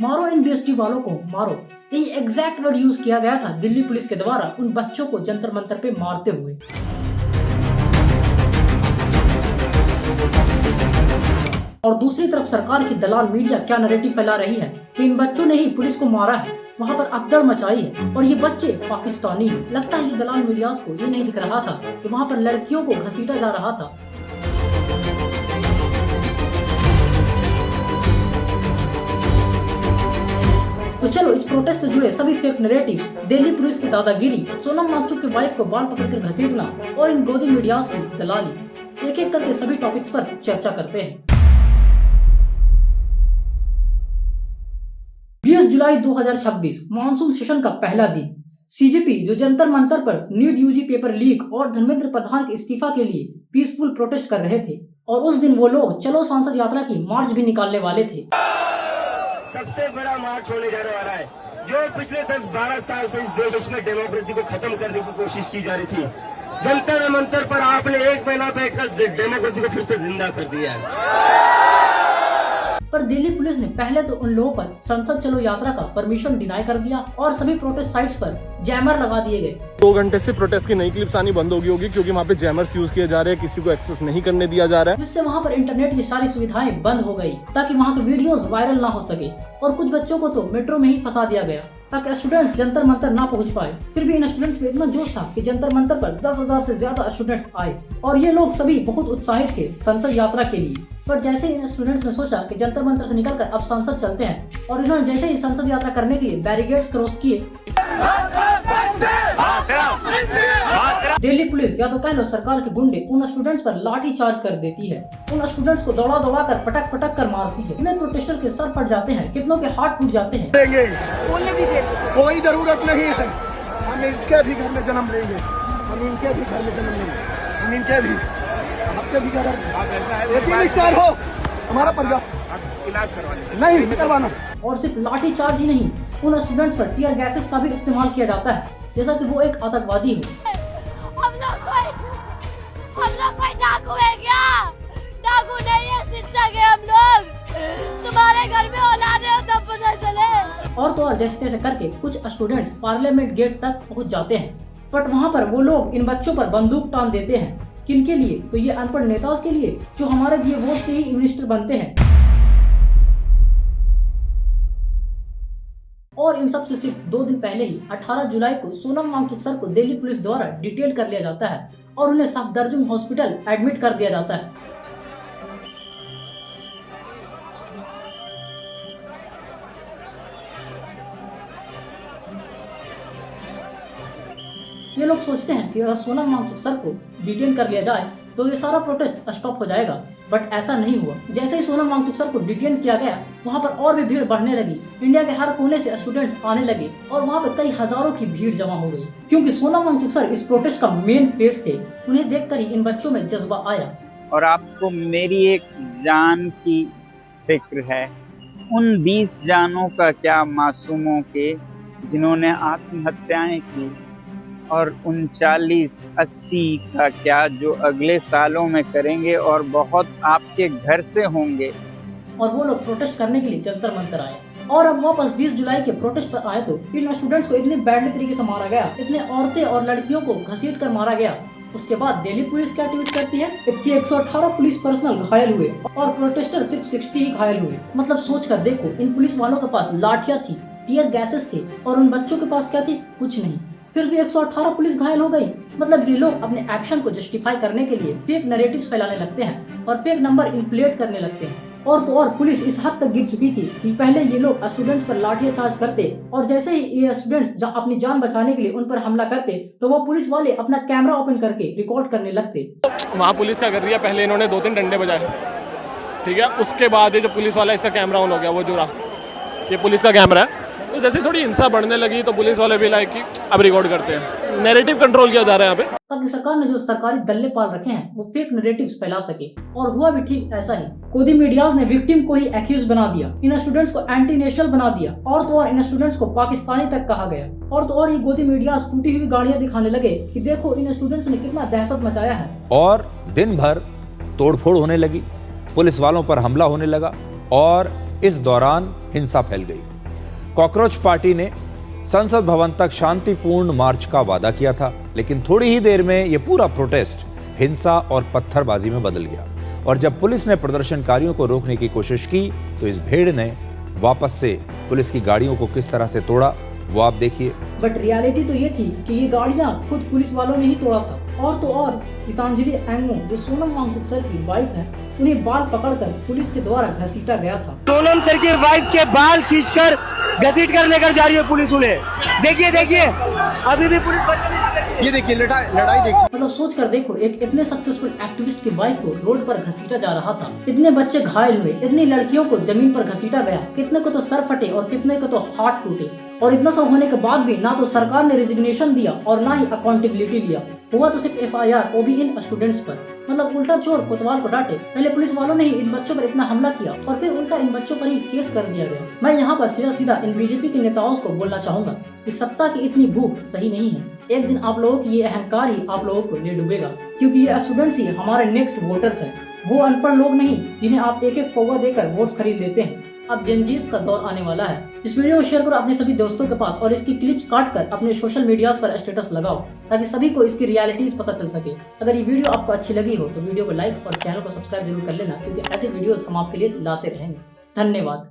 मारो इन बीएसटी वालों को मारो, यही एग्जैक्ट वर्ड यूज किया गया था दिल्ली पुलिस के द्वारा उन बच्चों को जंतर मंतर पे मारते हुए। और दूसरी तरफ सरकार की दलाल मीडिया क्या नैरेटिव फैला रही है कि इन बच्चों ने ही पुलिस को मारा है, वहाँ पर अफदड़ मचाई है और ये बच्चे पाकिस्तानी हैं। लगता है ये दलाल मीडिया को ये नहीं दिख रहा था कि वहाँ पर लड़कियों को घसीटा जा रहा था। तो चलो इस प्रोटेस्ट से जुड़े सभी फेक नैरेटिव्स, दिल्ली पुलिस की दादागिरी, सोनम वांगचुक के वाइफ को बाल पकड़कर घसीटना और इन गोदी मीडियाज की दलाली, एक एक करके सभी टॉपिक्स पर चर्चा करते हैं। 20 जुलाई 2026 मानसून सेशन का पहला दिन। सीजेपी जो जंतर मंतर पर नीट यूजी पेपर लीक और धर्मेंद्र प्रधान के इस्तीफा के लिए पीसफुल प्रोटेस्ट कर रहे थे और उस दिन वो लोग चलो सांसद यात्रा की मार्च भी निकालने वाले थे। सबसे बड़ा मार्च होने जाने वाला है, जो पिछले 10-12 साल से इस देश में डेमोक्रेसी को खत्म करने की कोशिश की जा रही थी। जंतर मंतर पर आपने एक महीना बैठकर डेमोक्रेसी को फिर से जिंदा कर दिया है। पर दिल्ली पुलिस ने पहले तो उन लोगों पर संसद चलो यात्रा का परमिशन डिनाई कर दिया और सभी प्रोटेस्ट साइट्स पर जैमर लगा दिए गए। 2 घंटे से प्रोटेस्ट की नई क्लिप्स आनी बंद होगी क्योंकि वहाँ पे जैमर्स यूज किए जा रहे हैं, किसी को एक्सेस नहीं करने दिया जा रहा है, जिससे वहाँ पर इंटरनेट की सारी सुविधाएं बंद हो गई ताकि वहाँ के वीडियोस वायरल ना हो सके। और कुछ बच्चों को तो मेट्रो में ही फंसा दिया गया ताकि स्टूडेंट्स जंतर मंतर ना पहुंच पाए। फिर भी इन स्टूडेंट्स में इतना जोश था कि जंतर मंतर पर 10,000 से ज्यादा स्टूडेंट्स आए और ये लोग सभी बहुत उत्साहित थे संसद यात्रा के लिए। पर जैसे इन स्टूडेंट्स ने सोचा कि जंतर मंतर से निकलकर अब संसद चलते हैं और इन्होंने जैसे ही संसद यात्रा करने के लिए बैरिकेड्स क्रॉस किए, दिल्ली पुलिस या तो कह लो सरकार के गुंडे उन स्टूडेंट्स पर लाठी चार्ज कर देती है। उन स्टूडेंट्स को दौड़ा दौड़ा कर पटक पटक कर मारती है। इतने प्रोटेस्टर के सर फट जाते हैं, कितनों के हाथ टूट जाते हैं। बोलने दीजिए, कोई जरूरत नहीं है, हम इसके भी घर में जन्म लेंगे, हम इनके भी घर में जन्म लेंगे, हम इनके भी आपके भी घर हो, हमारा परिवार इलाज करवाने नहीं करवाना। और सिर्फ लाठी चार्ज ही नहीं, उन स्टूडेंट्स पर टीयर गैसेस का भी इस्तेमाल किया जाता है जैसा कि वो एक आतंकवादी हो। हम लोग कोई डाकू है क्या? डाकू नहीं है, शिक्षक है हम लोग। तुम्हारे घर में औलाद है तब पता चले। और तो और जैसे तैसे करके कुछ स्टूडेंट्स पार्लियामेंट गेट तक पहुंच जाते हैं, बट वहां पर वो लोग इन बच्चों पर बंदूक तान देते हैं। किनके लिए? तो ये अनपढ़ नेताओं के लिए जो हमारे दिए वोट से ही मिनिस्टर बनते हैं। और इन सब से सिर्फ 2 दिन पहले ही 18 जुलाई को सोनम वांगचुक सर को दिल्ली पुलिस द्वारा डिटेल कर लिया जाता है और उन्हें सफदरजंग हॉस्पिटल एडमिट कर दिया जाता है। ये लोग सोचते हैं कि अगर सोनम वांगचुक सर को डिटेन कर लिया जाए तो ये सारा प्रोटेस्ट स्टॉप हो जाएगा, बट ऐसा नहीं हुआ। जैसे ही सोनम वांगचुक सर को डिटेन किया गया, वहाँ पर और भी भीड़ बढ़ने लगी। इंडिया के हर कोने से स्टूडेंट्स आने लगे और वहाँ पर कई हजारों की भीड़ जमा हो गई क्योंकि सोनम वांगचुक सर इस प्रोटेस्ट का मेन फेस थे। उन्हें देखकर ही इन बच्चों में जज्बा आया। और आपको मेरी एक जान की फिक्र है, उन 20 जानों का क्या मासूमों के जिन्होंने आत्महत्याएं की, और 39-80 का क्या जो अगले सालों में करेंगे और बहुत आपके घर से होंगे। और वो लोग प्रोटेस्ट करने के लिए जंतर मंतर आए और अब वापस 20 जुलाई के प्रोटेस्ट पर आए तो इन स्टूडेंट्स को इतनी बैडली तरीके से मारा गया, इतने औरतें और लड़कियों को घसीट कर मारा गया। उसके बाद दिल्ली पुलिस क्या ट्वीट करती है कि 118 पुलिस पर्सनल घायल हुए और प्रोटेस्टर सिर्फ 60 ही घायल हुए। मतलब सोच कर देखो, इन पुलिस वालों के पास लाठियां थी, टीयर गैसेस थे और उन बच्चों के पास क्या थी? कुछ नहीं। फिर भी 118 पुलिस घायल हो गई। मतलब ये लोग अपने एक्शन को जस्टिफाई करने के लिए फेक नैरेटिव्स फैलाने लगते हैं और फेक नंबर इन्फ्लेट करने लगते हैं। और तो और पुलिस इस हद तक गिर चुकी थी कि पहले ये लोग स्टूडेंट्स पर लाठियां चार्ज करते और जैसे ही ये स्टूडेंट्स अपनी जान बचाने के लिए उन पर हमला करते तो वो पुलिस वाले अपना कैमरा ओपन करके रिकॉर्ड करने लगते। वहाँ पुलिस क्या कर रही है, पहले इन्होंने 2-3 डंडे बजाए, ठीक है, उसके बाद ये जो पुलिस वाला इसका कैमरा ऑन हो गया, वो जुड़ा, ये पुलिस का कैमरा है। तो जैसे थोड़ी हिंसा बढ़ने लगी तो पुलिस वाले भी लाइक कि अब रिकॉर्ड करते हैं, नैरेटिव कंट्रोल किया जा रहा है यहाँ पे ताकि सरकार ने जो सरकारी दल्ले पाल रखे हैं वो फेक नैरेटिव्स फैला सके। और हुआ भी ठीक ऐसा ही। गोदी मीडियाज ने विक्टिम को ही एक्यूज बना दिया, इन स्टूडेंट्स को एंटी नेशनल बना दिया और तो और इन स्टूडेंट्स को पाकिस्तानी तक कहा गया। और तो और ये गोदी मीडियाज टूटी हुई गाड़ियां दिखाने लगे कि देखो इन स्टूडेंट्स ने कितना दहशत मचाया है। और दिन भर तोड़फोड़ होने लगी, पुलिस वालों पर हमला होने लगा और इस दौरान हिंसा फैल गई। कॉकरोच पार्टी ने संसद भवन तक शांतिपूर्ण मार्च का वादा किया था, लेकिन थोड़ी ही देर में यह पूरा प्रोटेस्ट हिंसा और पत्थरबाजी में बदल गया। और जब पुलिस ने प्रदर्शनकारियों को रोकने की कोशिश की तो इस भीड़ ने वापस से पुलिस की गाड़ियों को किस तरह से तोड़ा, वो आप देखिए। बट रियलिटी तो ये थी कि ये गाड़ियां खुद पुलिस वालों ने ही तोड़ा था। और तो और गीतांजलि एंगमो, जो सोनम वांगचुक सर की वाइफ है, उन्हें बाल पकड़कर पुलिस के द्वारा घसीटा गया था। सोनम सर की वाइफ के बाल खींचकर घसीट कर लेकर जा रही है पुलिस उन्हें। देखिए अभी भी पुलिस ये देखिए लड़ाई देखिए। मतलब सोच कर देखो, एक इतने सक्सेसफुल एक्टिविस्ट की वाइफ को रोड पर घसीटा जा रहा था, इतने बच्चे घायल हुए, इतनी लड़कियों को जमीन पर घसीटा गया, कितने को तो सर फटे और कितने को तो हाथ टूटे। और इतना सब होने के बाद भी ना तो सरकार ने रेजिग्नेशन दिया और ना ही अकाउंटेबिलिटी लिया। हुआ तो सिर्फ FIR, वो भी इन स्टूडेंट्स पर। मतलब उल्टा चोर कोतवाल को डांटे। पहले पुलिस वालों ने ही इन बच्चों पर इतना हमला किया और फिर उल्टा इन बच्चों पर ही केस कर दिया गया। मैं यहाँ पर सीधा इन बीजेपी के नेताओं को बोलना चाहूंगा कि सत्ता की इतनी भूख सही नहीं है। एक दिन आप लोगों की ये अहंकार ही आप लोगों को ले डूबेगा, क्योंकि ये स्टूडेंट्स ही हमारे नेक्स्ट वोटर्स हैं। वो अनपढ़ लोग नहीं जिन्हें आप एक पौवा देकर वोट्स खरीद लेते हैं। अब जेनजीज का दौर आने वाला है। इस वीडियो को शेयर करो अपने सभी दोस्तों के पास और इसकी क्लिप्स काट कर अपने सोशल मीडियाज पर स्टेटस लगाओ, ताकि सभी को इसकी रियलिटीज पता चल सके। अगर ये वीडियो आपको अच्छी लगी हो तो वीडियो को लाइक और चैनल को सब्सक्राइब जरूर कर लेना, क्योंकि ऐसे वीडियोस हम आपके लिए लाते रहेंगे। धन्यवाद।